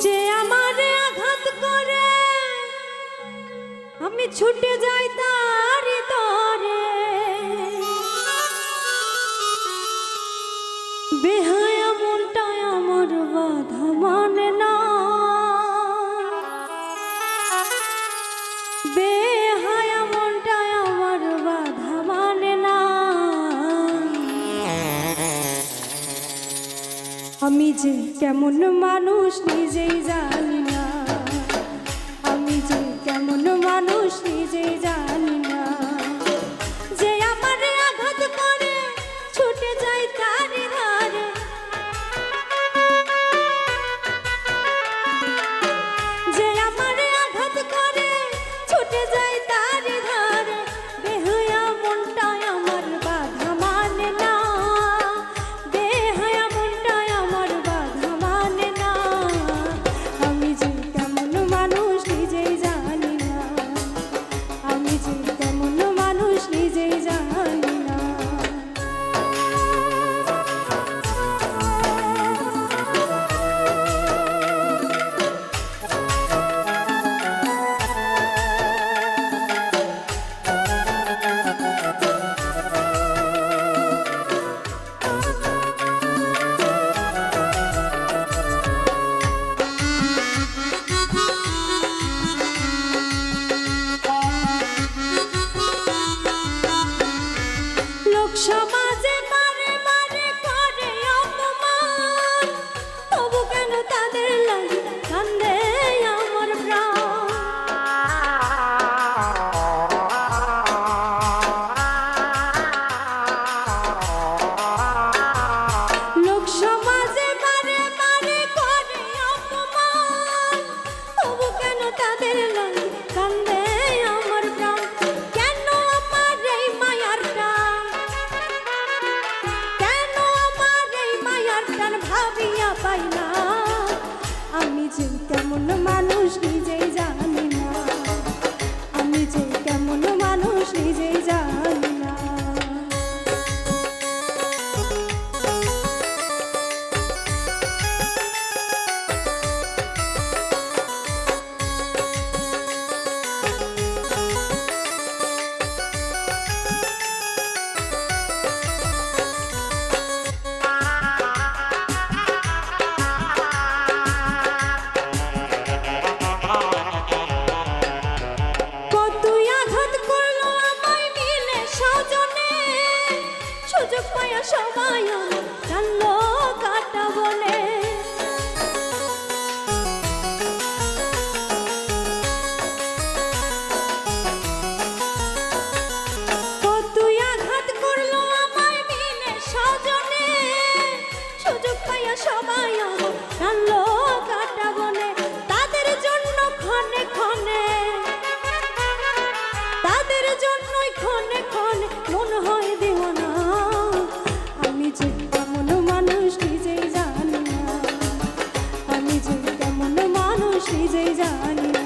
যে আমারে আঘাত করে আমি ছুটে যাই তার তরে, বেহায়া মনটায় আমার বাধা মানে না, বেহায়া মনটায় আমার বাধা মানে না। আমি যে কেমন মানুষ নিজেই জানি না, আমি যে কেমন মানুষ নিজেই জানি না। যে আমারে আঘাত করে ছুটে যাই তার ধারে, যে আমারে আঘাত করে ছুটে যাই তার ধারে, বেহায়া মনটায় আমার বাধা মানে না, বেহায়া মনটায় আমার বাধা মানে না। আমি যে কেমন মানুষ নিজেই জানি না, আমি যে কেমন মানুষ নিজেই জানি না। লোক সমাজে বারে বারে করে অপমান, তবু কেন তাদের লাগে কান্দে আমার প্রাণ। লোক সমাজে বারে বারে করে অপমান, তবু কেন তাদের লাগে কান্দে আমার প্রাণ। কেন আমার এই মায়ার টান, কেন আমার এই মায়ার টান ভাবিয়া পাই না। আমি যে কেমন মানুষ নিজেই জানি না, আমি যে কেমন মানুষ নিজেই জানি না। কতই আঘাত করলো আমায় মিলে স্বজনে, সুযোগ পায়া সবাই আমার জানলো কাটা বলে। কতই আঘাত করলো আমায় মিলে স্বজনে, সুযোগ পায়া সবাই আমার জানলো কাটা বলে। তাদের জন্য ক্ষণে ক্ষণে, তাদের জন্যই ক্ষণে ক্ষণে মন হয় দিওয়ানা। আমি যে কেমন মানুষ নিজেই জানি না, আমি যে কেমন মানুষ নিজেই জানি না।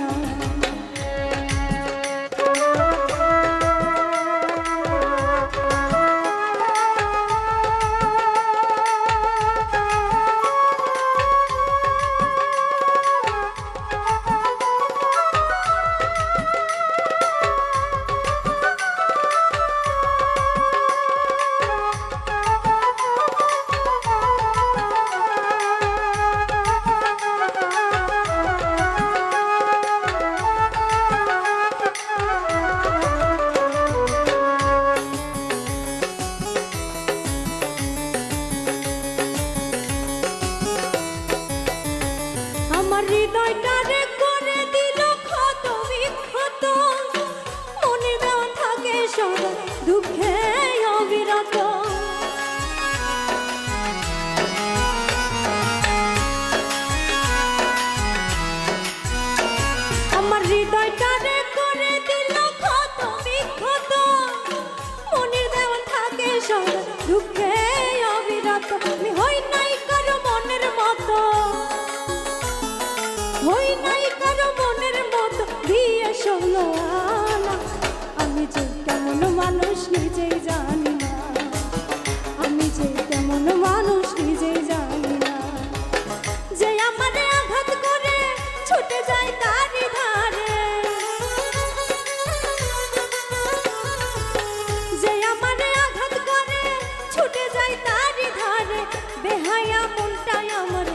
ছুটে যাই তারি ধারে বেহায়া মনটাই আমার